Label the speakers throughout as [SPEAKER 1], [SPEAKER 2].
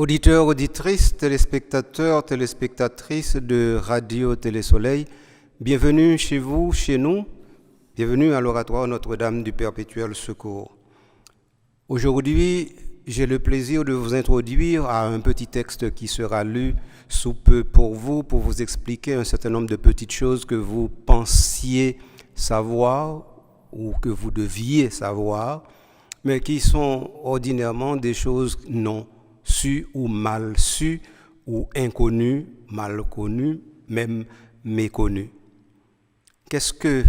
[SPEAKER 1] Auditeurs, auditrices, téléspectateurs, téléspectatrices de Radio Télésoleil, bienvenue chez vous, chez nous, bienvenue à l'Oratoire Notre-Dame du Perpétuel Secours. Aujourd'hui, j'ai le plaisir de vous introduire à un petit texte qui sera lu sous peu pour vous expliquer un certain nombre de petites choses que vous pensiez savoir ou que vous deviez savoir, mais qui sont ordinairement des choses non sues ou mal sues ou inconnues, mal connues, même méconnues. Qu'est-ce que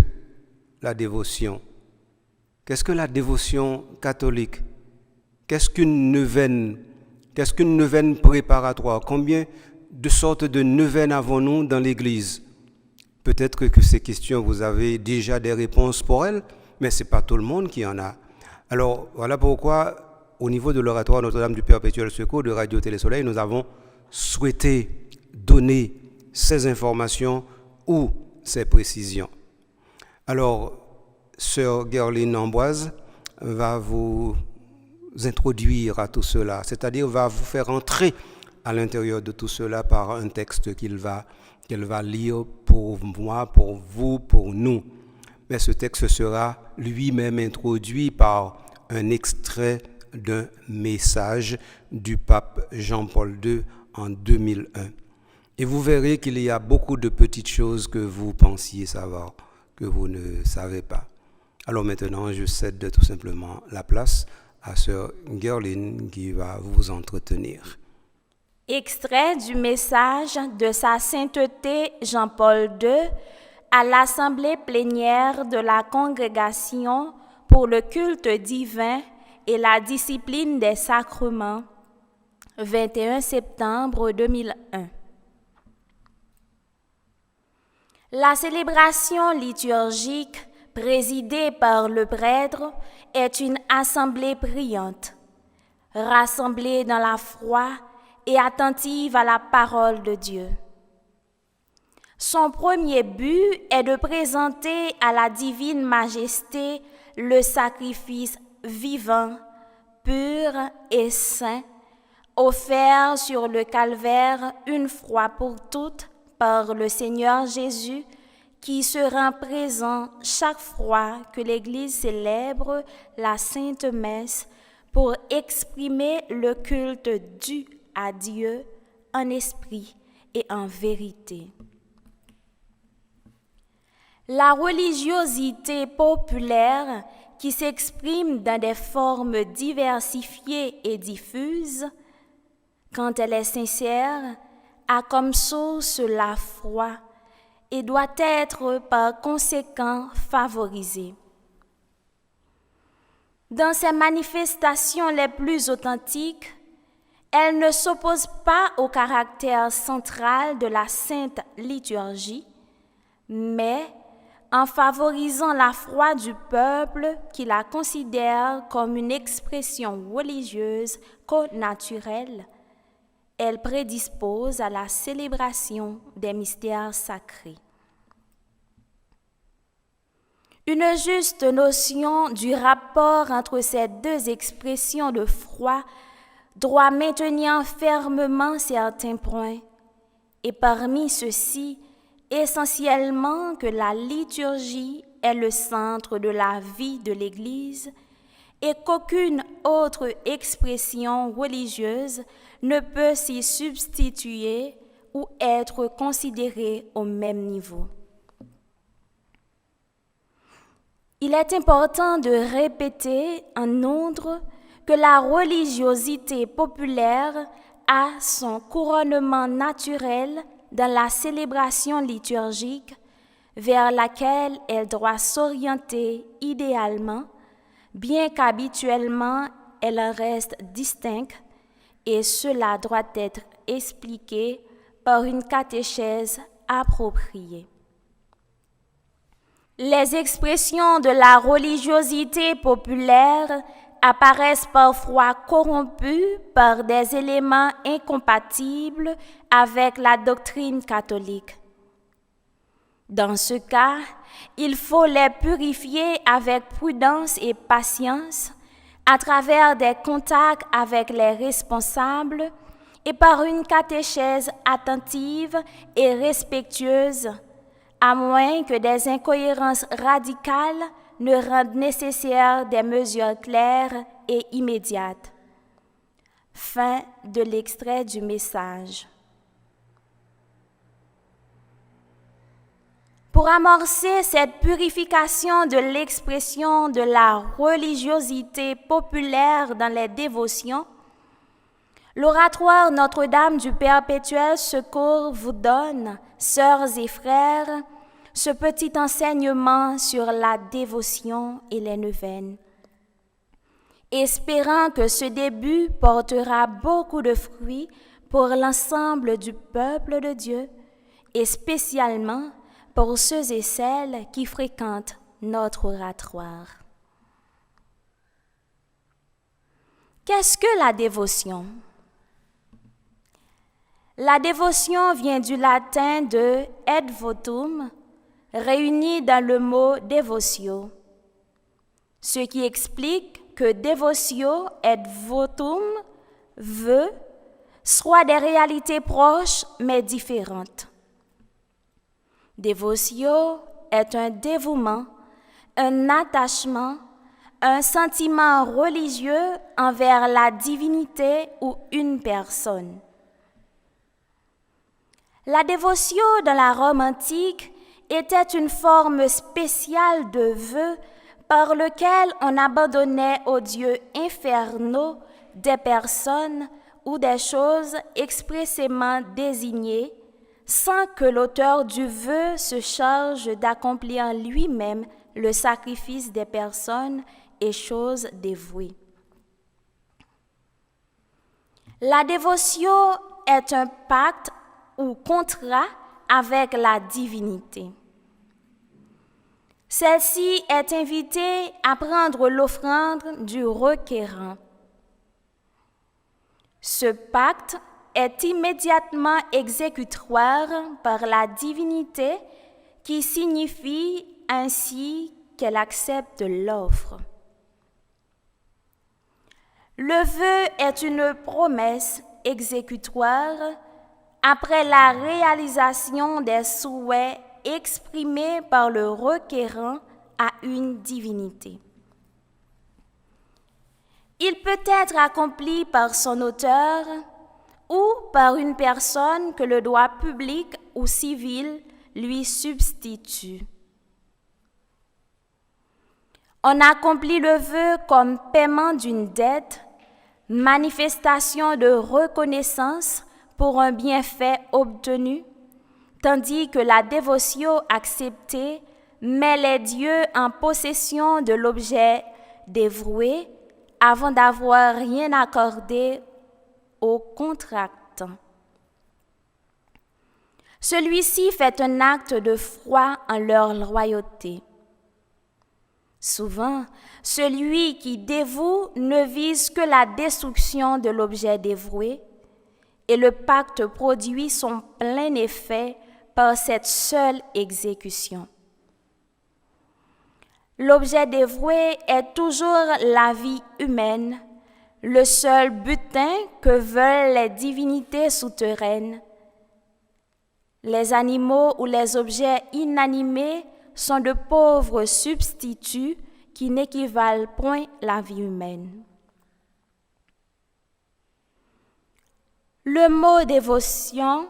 [SPEAKER 1] la dévotion? Qu'est-ce que la dévotion catholique? Qu'est-ce qu'une neuvaine? Qu'est-ce qu'une neuvaine préparatoire? Combien de sortes de neuvaines avons-nous dans l'Église? Peut-être que ces questions, vous avez déjà des réponses pour elles, mais ce n'est pas tout le monde qui en a. Alors, voilà pourquoi, au niveau de l'Oratoire Notre-Dame du Perpétuel Secours de Radio Télésoleil, nous avons souhaité donner ces informations ou ces précisions. Alors, Sœur Gerline Ambroise va vous introduire à tout cela, c'est-à-dire va vous faire entrer à l'intérieur de tout cela par un texte qu'elle va lire pour moi, pour vous, pour nous. Mais ce texte sera lui-même introduit par un extrait d'un message du pape Jean-Paul II en 2001. Et vous verrez qu'il y a beaucoup de petites choses que vous pensiez savoir, que vous ne savez pas. Alors maintenant, je cède tout simplement la place à Sœur Gerline qui va vous entretenir.
[SPEAKER 2] Extrait du message de Sa Sainteté Jean-Paul II à l'Assemblée plénière de la Congrégation pour le culte divin et la discipline des sacrements, 21 septembre 2001. La célébration liturgique présidée par le prêtre est une assemblée priante, rassemblée dans la foi et attentive à la parole de Dieu. Son premier but est de présenter à la divine majesté le sacrifice vivant, pur et saint, offert sur le calvaire une fois pour toutes par le Seigneur Jésus, qui se rend présent chaque fois que l'Église célèbre la Sainte Messe pour exprimer le culte dû à Dieu en esprit et en vérité. La religiosité populaire qui s'exprime dans des formes diversifiées et diffuses, quand elle est sincère, a comme source la foi et doit être par conséquent favorisée. Dans ses manifestations les plus authentiques, elle ne s'oppose pas au caractère central de la Sainte Liturgie, mais en favorisant la foi du peuple qui la considère comme une expression religieuse connaturelle, elle prédispose à la célébration des mystères sacrés. Une juste notion du rapport entre ces deux expressions de foi doit maintenir fermement certains points, et parmi ceux-ci, essentiellement que la liturgie est le centre de la vie de l'Église et qu'aucune autre expression religieuse ne peut s'y substituer ou être considérée au même niveau. Il est important de répéter en outre que la religiosité populaire a son couronnement naturel dans la célébration liturgique vers laquelle elle doit s'orienter idéalement, bien qu'habituellement elle en reste distincte, et cela doit être expliqué par une catéchèse appropriée. Les expressions de la religiosité populaire apparaissent parfois corrompues par des éléments incompatibles avec la doctrine catholique. Dans ce cas, il faut les purifier avec prudence et patience à travers des contacts avec les responsables et par une catéchèse attentive et respectueuse, à moins que des incohérences radicales ne rendent nécessaires des mesures claires et immédiates. Fin de l'extrait du message. Pour amorcer cette purification de l'expression de la religiosité populaire dans les dévotions, l'oratoire Notre-Dame du Perpétuel Secours vous donne, sœurs et frères, ce petit enseignement sur la dévotion et les neuvaines, espérant que ce début portera beaucoup de fruits pour l'ensemble du peuple de Dieu et spécialement pour ceux et celles qui fréquentent notre oratoire. Qu'est-ce que la dévotion? La dévotion vient du latin de et votum, réuni dans le mot devotio, ce qui explique que devotio et votum veut soit des réalités proches mais différentes. Devotio est un dévouement, un attachement, un sentiment religieux envers la divinité ou une personne. La dévotion dans la Rome antique était une forme spéciale de vœu par lequel on abandonnait aux dieux infernaux des personnes ou des choses expressément désignées, sans que l'auteur du vœu se charge d'accomplir lui-même le sacrifice des personnes et choses dévouées. La dévotion est un pacte ou contrat avec la divinité. Celle-ci est invitée à prendre l'offrande du requérant. Ce pacte est immédiatement exécutoire par la divinité qui signifie ainsi qu'elle accepte l'offre. Le vœu est une promesse exécutoire après la réalisation des souhaits exprimés par le requérant à une divinité. Il peut être accompli par son auteur ou par une personne que le droit public ou civil lui substitue. On accomplit le vœu comme paiement d'une dette, manifestation de reconnaissance pour un bienfait obtenu, tandis que la dévotion acceptée met les dieux en possession de l'objet dévoué avant d'avoir rien accordé au contractant. Celui-ci fait un acte de foi en leur loyauté. Souvent, celui qui dévoue ne vise que la destruction de l'objet dévoué, et le pacte produit son plein effet par cette seule exécution. L'objet dévoué est toujours la vie humaine, le seul butin que veulent les divinités souterraines. Les animaux ou les objets inanimés sont de pauvres substituts qui n'équivalent point à la vie humaine. Le mot dévotion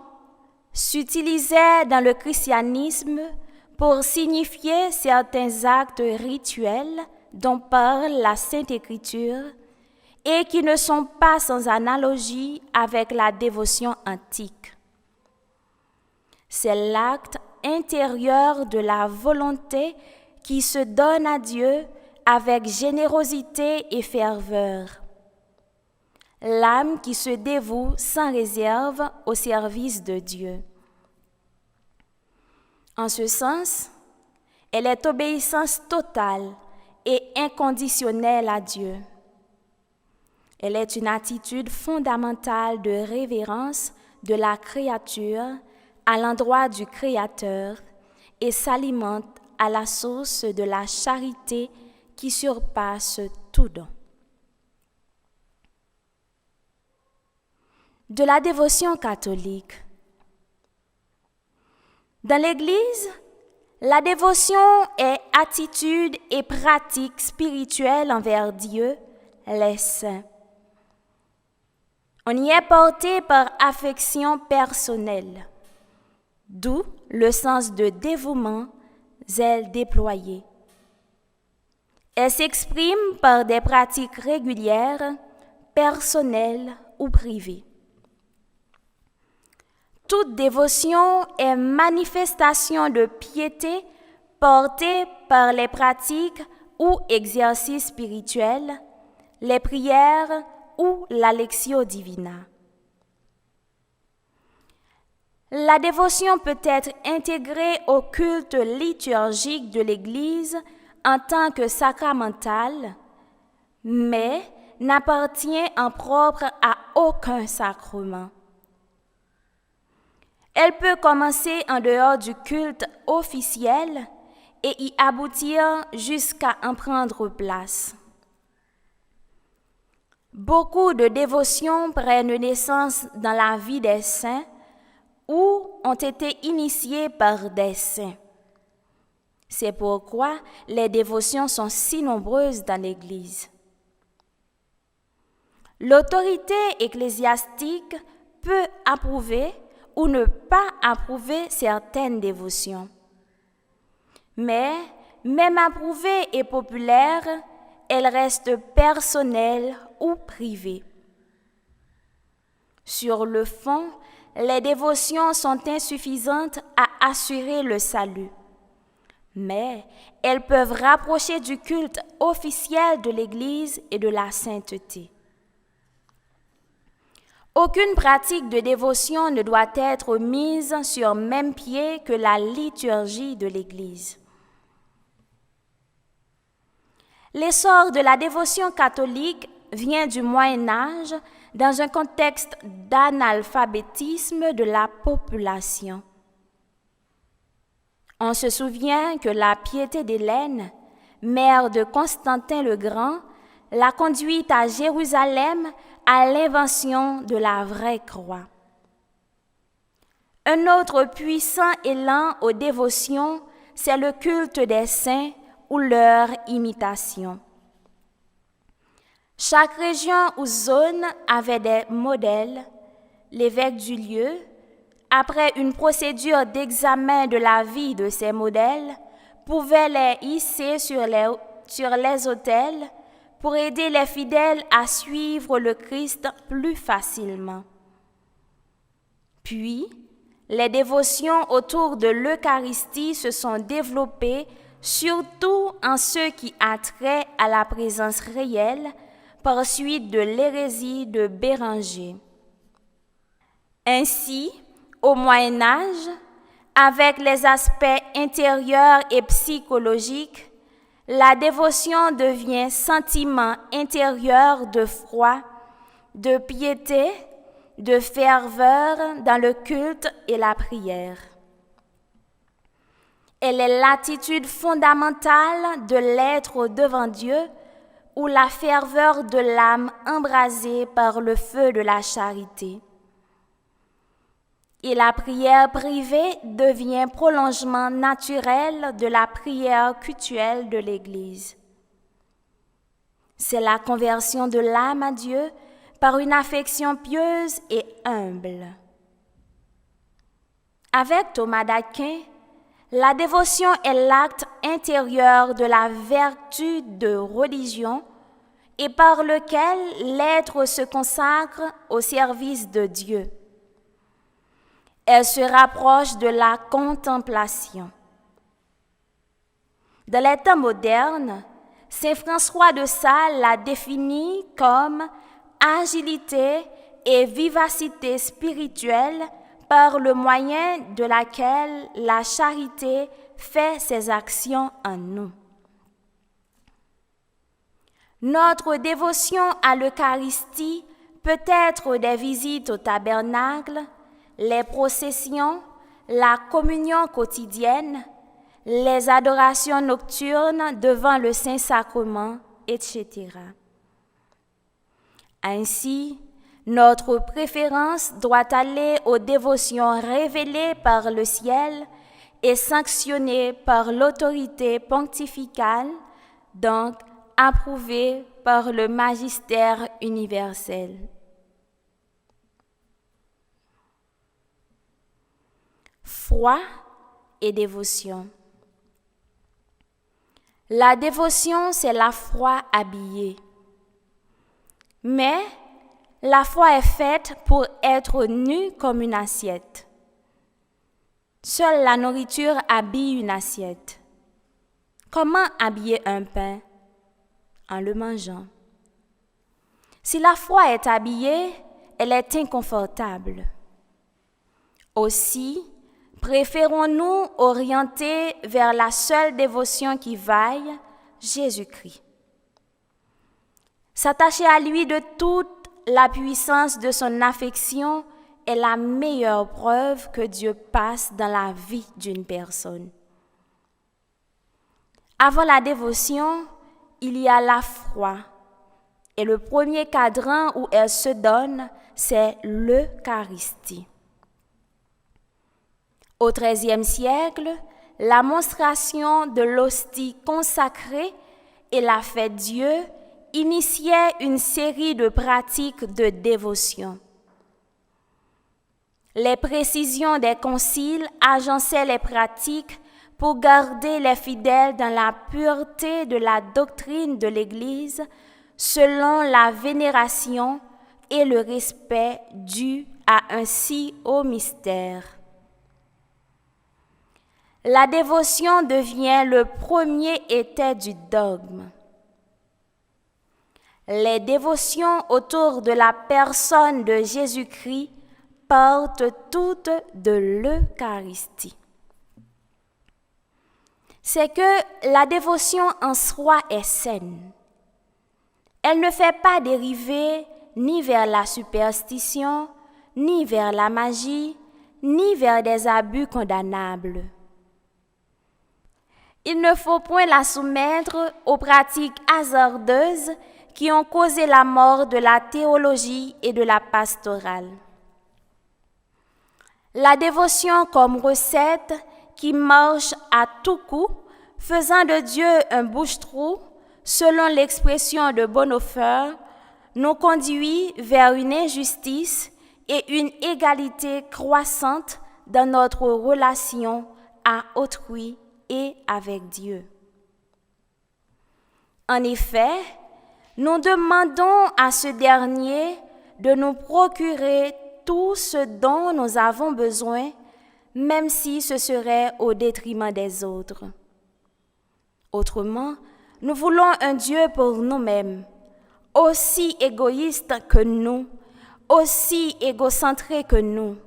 [SPEAKER 2] s'utilisait dans le christianisme pour signifier certains actes rituels dont parle la Sainte Écriture et qui ne sont pas sans analogie avec la dévotion antique. C'est l'acte intérieur de la volonté qui se donne à Dieu avec générosité et ferveur. L'âme qui se dévoue sans réserve au service de Dieu. En ce sens, elle est obéissance totale et inconditionnelle à Dieu. Elle est une attitude fondamentale de révérence de la créature à l'endroit du Créateur et s'alimente à la source de la charité qui surpasse tout don. de la dévotion catholique. Dans l'Église, la dévotion est attitude et pratique spirituelle envers Dieu, les saints. On y est porté par affection personnelle, d'où le sens de dévouement, zèle déployé. Elle s'exprime par des pratiques régulières, personnelles ou privées. Toute dévotion est manifestation de piété portée par les pratiques ou exercices spirituels, les prières ou la lectio divina. La dévotion peut être intégrée au culte liturgique de l'Église en tant que sacramental, mais n'appartient en propre à aucun sacrement. Elle peut commencer en dehors du culte officiel et y aboutir jusqu'à en prendre place. Beaucoup de dévotions prennent naissance dans la vie des saints ou ont été initiées par des saints. C'est pourquoi les dévotions sont si nombreuses dans l'Église. L'autorité ecclésiastique peut approuver ou ne pas approuver certaines dévotions. Mais, même approuvée et populaire, elle reste personnelle ou privée. Sur le fond, les dévotions sont insuffisantes à assurer le salut, mais elles peuvent rapprocher du culte officiel de l'Église et de la sainteté. Aucune pratique de dévotion ne doit être mise sur même pied que la liturgie de l'Église. L'essor de la dévotion catholique vient du Moyen Âge dans un contexte d'analphabétisme de la population. On se souvient que la piété d'Hélène, mère de Constantin le Grand, l'a conduite à Jérusalem à l'invention de la vraie croix. Un autre puissant élan aux dévotions, c'est le culte des saints ou leur imitation. Chaque région ou zone avait des modèles. L'évêque du lieu, après une procédure d'examen de la vie de ces modèles, pouvait les hisser sur les autels pour aider les fidèles à suivre le Christ plus facilement. Puis, les dévotions autour de l'Eucharistie se sont développées, surtout en ce qui a trait à la présence réelle, par suite de l'hérésie de Béranger. Ainsi, au Moyen Âge, avec les aspects intérieurs et psychologiques, la dévotion devient sentiment intérieur de foi, de piété, de ferveur dans le culte et la prière. Elle est l'attitude fondamentale de l'être devant Dieu ou la ferveur de l'âme embrasée par le feu de la charité. Et la prière privée devient prolongement naturel de la prière cultuelle de l'Église. C'est la conversion de l'âme à Dieu par une affection pieuse et humble. Avec Thomas d'Aquin, la dévotion est l'acte intérieur de la vertu de religion et par lequel l'être se consacre au service de Dieu. Elle se rapproche de la contemplation. Dans les temps modernes, saint François de Sales la définit comme agilité et vivacité spirituelle par le moyen de laquelle la charité fait ses actions en nous. Notre dévotion à l'Eucharistie peut être des visites au tabernacle, les processions, la communion quotidienne, les adorations nocturnes devant le Saint-Sacrement, etc. Ainsi, Notre préférence doit aller aux dévotions révélées par le ciel et sanctionnées par l'autorité pontificale, donc approuvées par le magistère universel. Foi et dévotion. La dévotion, c'est la foi habillée. Mais la foi est faite pour être nue comme une assiette. Seule la nourriture habille une assiette. Comment habiller un pain? En le mangeant. Si la foi est habillée, elle est inconfortable. Aussi, préférons-nous orienter vers la seule dévotion qui vaille, Jésus-Christ. S'attacher à lui de toute la puissance de son affection est la meilleure preuve que Dieu passe dans la vie d'une personne. Avant la dévotion, il y a la foi. Et le premier cadran où elle se donne, c'est l'Eucharistie. Au XIIIe siècle, la monstration de l'hostie consacrée et la fête Dieu initiaient une série de pratiques de dévotion. Les précisions des conciles agençaient les pratiques pour garder les fidèles dans la pureté de la doctrine de l'Église selon la vénération et le respect dû à un si haut mystère. La dévotion devient le premier état du dogme. Les dévotions autour de la personne de Jésus-Christ portent toutes de l'Eucharistie. C'est que la dévotion en soi est saine. Elle ne fait pas dériver ni vers la superstition, ni vers la magie, ni vers des abus condamnables. Il ne faut point la soumettre aux pratiques hasardeuses qui ont causé la mort de la théologie et de la pastorale. La dévotion comme recette qui marche à tout coup, faisant de Dieu un bouche-trou, selon l'expression de Bonhoeffer, nous conduit vers une injustice et une égalité croissante dans notre relation à autrui et avec Dieu. En effet, nous demandons à ce dernier de nous procurer tout ce dont nous avons besoin, même si ce serait au détriment des autres. Autrement, nous voulons un Dieu pour nous-mêmes, aussi égoïste que nous, aussi égocentré que nous.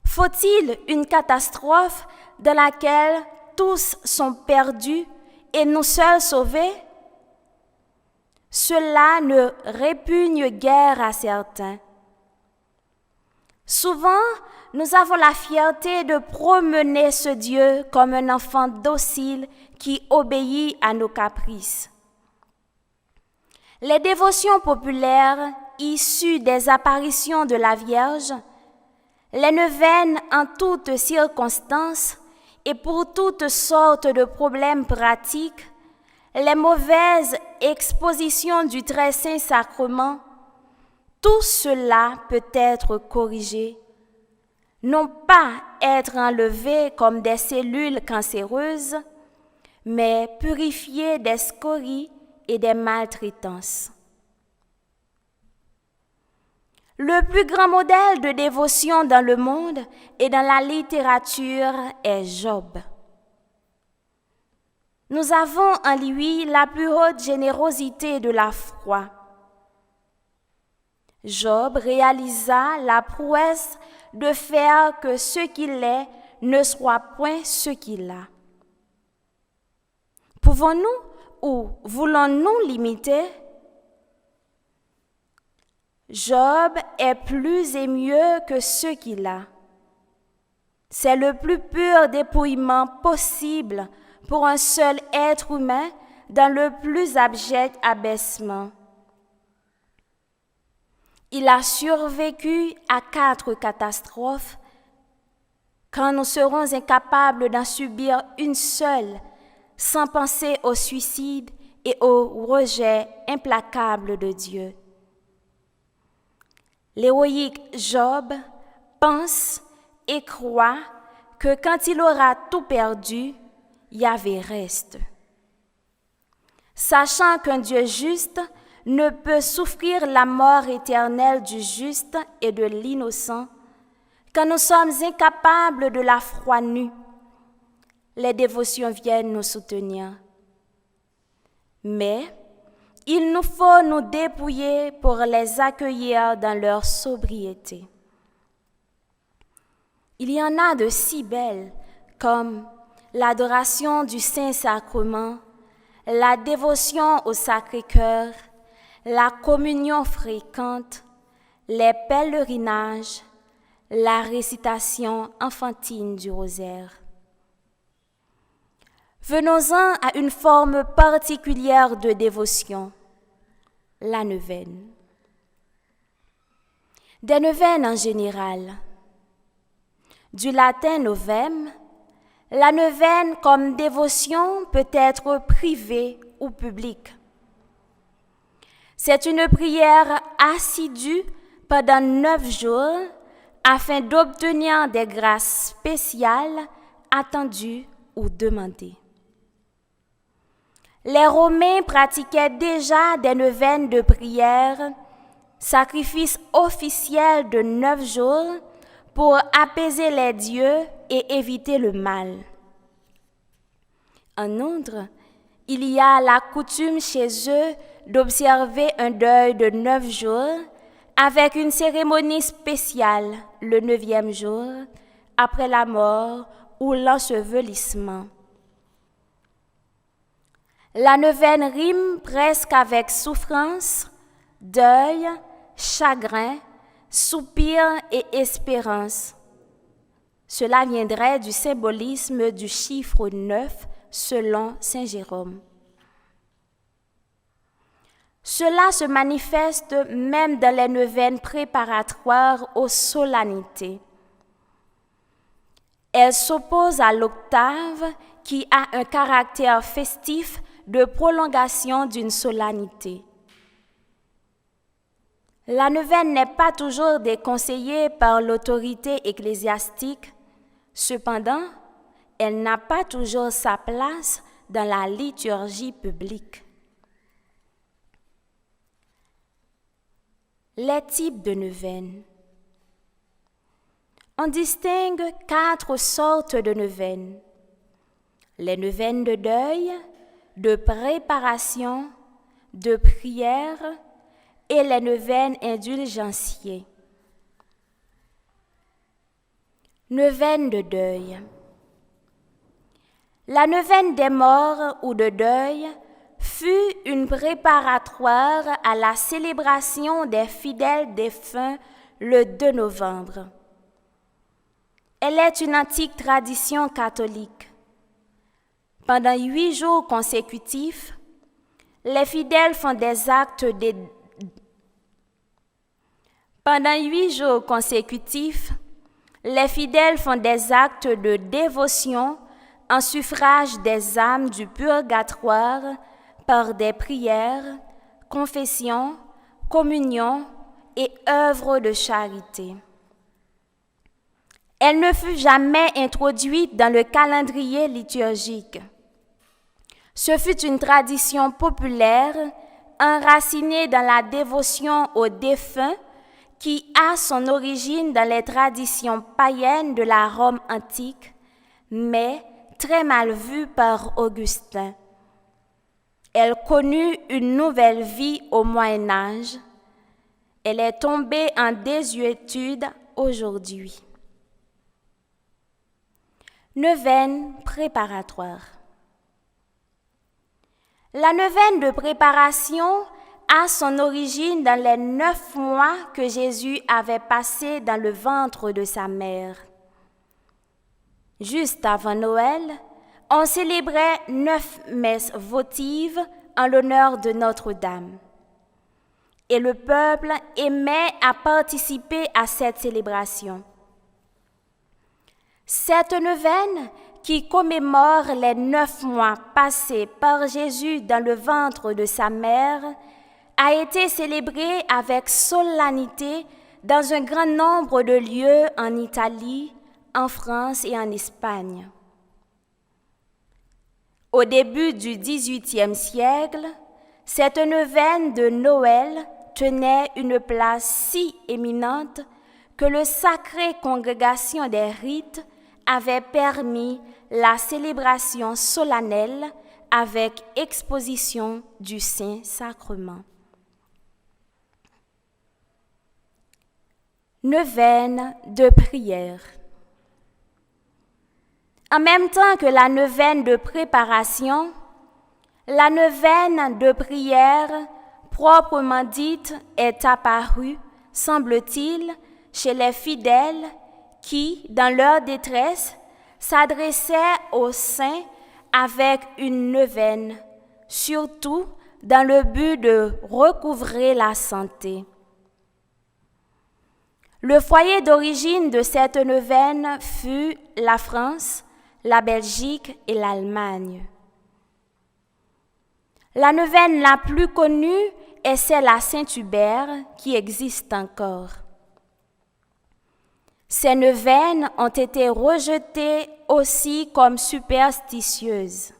[SPEAKER 2] Faut-il une catastrophe dans laquelle tous sont perdus et nous seuls sauvés? Cela ne répugne guère à certains. Souvent, nous avons la fierté de promener ce Dieu comme un enfant docile qui obéit à nos caprices. Les dévotions populaires issues des apparitions de la Vierge, les neuvaines en toutes circonstances et pour toutes sortes de problèmes pratiques, les mauvaises expositions du très saint sacrement, tout cela peut être corrigé, non pas être enlevé comme des cellules cancéreuses, mais purifié des scories et des maltraitances. Le plus grand modèle de dévotion dans le monde et dans la littérature est Job. Nous avons en lui la plus haute générosité de la foi. Job réalisa la prouesse de faire que ce qu'il est ne soit point ce qu'il a. Pouvons-nous ou voulons-nous l'imiter? Job est plus et mieux que ce qu'il a. C'est le plus pur dépouillement possible pour un seul être humain dans le plus abject abaissement. Il a survécu à 4 catastrophes quand nous serons incapables d'en subir une seule sans penser au suicide et au rejet implacable de Dieu. L'héroïque Job pense et croit que quand il aura tout perdu, Yahvé reste. Sachant qu'un Dieu juste ne peut souffrir la mort éternelle du juste et de l'innocent, quand nous sommes incapables de la foi nue, les dévotions viennent nous soutenir. Mais il nous faut nous dépouiller pour les accueillir dans leur sobriété. Il y en a de si belles comme l'adoration du Saint-Sacrement, la dévotion au Sacré-Cœur, la communion fréquente, les pèlerinages, la récitation enfantine du rosaire. Venons-en à une forme particulière de dévotion, la neuvaine. Des neuvaines en général. Du latin novem, la neuvaine comme dévotion peut être privée ou publique. C'est une prière assidue pendant 9 jours afin d'obtenir des grâces spéciales attendues ou demandées. Les Romains pratiquaient déjà des neuvaines de prière, sacrifice officiel de 9 jours pour apaiser les dieux et éviter le mal. En outre, il y a la coutume chez eux d'observer un deuil de 9 jours avec une cérémonie spéciale le 9e jour, après la mort ou l'ensevelissement. La neuvaine rime presque avec souffrance, deuil, chagrin, soupir et espérance. Cela viendrait du symbolisme du chiffre 9 selon saint Jérôme. Cela se manifeste même dans les neuvaines préparatoires aux solennités. Elles s'opposent à l'octave qui a un caractère festif de prolongation d'une solennité. La neuvaine n'est pas toujours déconseillée par l'autorité ecclésiastique, cependant, elle n'a pas toujours sa place dans la liturgie publique. Les types de neuvaines. On distingue 4 sortes de neuvaines. Les neuvaines de deuil, de préparation, de prière et les neuvaines indulgentiae. Neuvaine de deuil. La neuvaine des morts ou de deuil fut une préparatoire à la célébration des fidèles défunts le 2 novembre. Elle est une antique tradition catholique. Pendant 8 jours consécutifs, les fidèles font des actes de dévotion en suffrage des âmes du purgatoire par des prières, confessions, communions et œuvres de charité. Elle ne fut jamais introduite dans le calendrier liturgique. Ce fut une tradition populaire enracinée dans la dévotion aux défunts qui a son origine dans les traditions païennes de la Rome antique, mais très mal vue par Augustin. Elle connut une nouvelle vie au Moyen Âge. Elle est tombée en désuétude aujourd'hui. Neuvaine préparatoire. La neuvaine de préparation a son origine dans les 9 mois que Jésus avait passés dans le ventre de sa mère. Juste avant Noël, on célébrait 9 messes votives en l'honneur de Notre-Dame. et le peuple aimait à participer à cette célébration. Cette neuvaine, qui commémore les 9 mois passés par Jésus dans le ventre de sa mère, a été célébrée avec solennité dans un grand nombre de lieux en Italie, en France et en Espagne. Au début du XVIIIe siècle, cette neuvaine de Noël tenait une place si éminente que le sacré congrégation des rites avait permis la célébration solennelle avec exposition du Saint-Sacrement. Neuvaine de prière. En même temps que la neuvaine de préparation, la neuvaine de prière, proprement dite, est apparue, semble-t-il, chez les fidèles qui, dans leur détresse, s'adressaient aux saints avec une neuvaine, surtout dans le but de recouvrer la santé. Le foyer d'origine de cette neuvaine fut la France, la Belgique et l'Allemagne. La neuvaine la plus connue est celle à Saint-Hubert, qui existe encore. Ces neuvaines ont été rejetées aussi comme superstitieuses.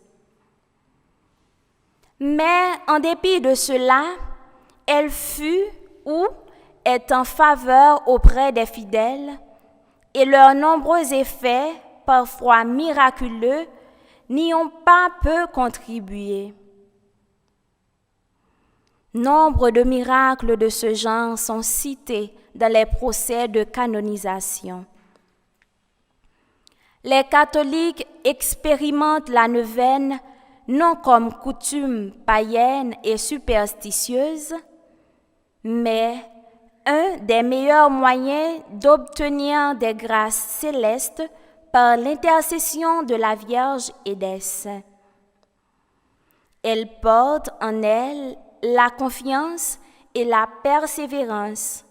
[SPEAKER 2] Mais en dépit de cela, elle fut ou est en faveur auprès des fidèles et leurs nombreux effets, parfois miraculeux, n'y ont pas peu contribué. Nombre de miracles de ce genre sont cités dans les procès de canonisation. Les catholiques expérimentent la neuvaine non comme coutume païenne et superstitieuse, mais un des meilleurs moyens d'obtenir des grâces célestes par l'intercession de la Vierge et des saints. Elle porte en elle la confiance et la persévérance,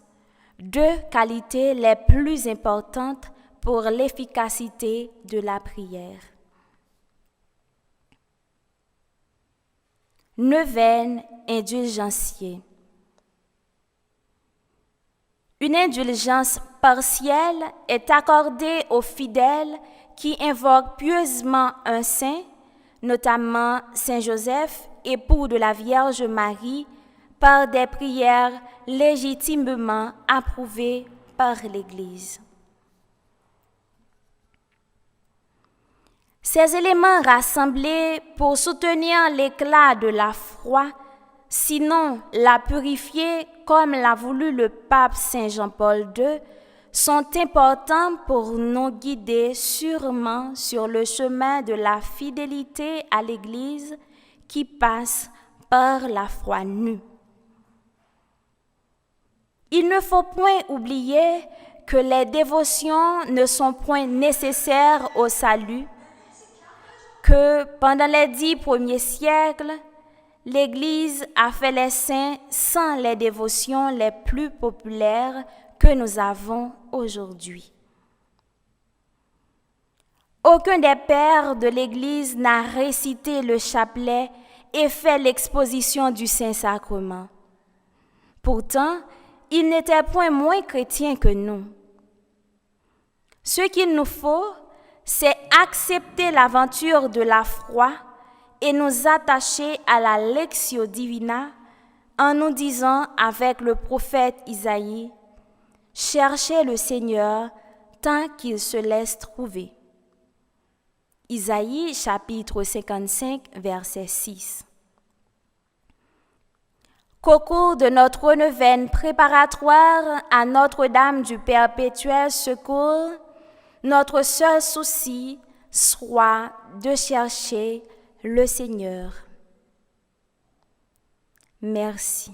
[SPEAKER 2] deux qualités les plus importantes pour l'efficacité de la prière. Neuvaine indulgentiae. Une indulgence partielle est accordée aux fidèles qui invoquent pieusement un saint, notamment Saint Joseph, époux de la Vierge Marie, par des prières légitimement approuvées par l'Église. Ces éléments rassemblés pour soutenir l'éclat de la foi, sinon la purifier comme l'a voulu le pape Saint Jean-Paul II, sont importants pour nous guider sûrement sur le chemin de la fidélité à l'Église qui passe par la foi nue. Il ne faut point oublier que les dévotions ne sont point nécessaires au salut, que pendant les 10 premiers siècles, l'Église a fait les saints sans les dévotions les plus populaires que nous avons aujourd'hui. Aucun des pères de l'Église n'a récité le chapelet et fait l'exposition du Saint-Sacrement. Pourtant, ils n'étaient point moins chrétiens que nous. Ce qu'il nous faut, c'est accepter l'aventure de la foi et nous attacher à la Lectio Divina en nous disant avec le prophète Isaïe, « Cherchez le Seigneur tant qu'il se laisse trouver. » Isaïe chapitre 55, verset 6. Qu'au cours de notre neuvaine préparatoire à Notre-Dame du Perpétuel Secours, notre seul souci soit de chercher le Seigneur. Merci.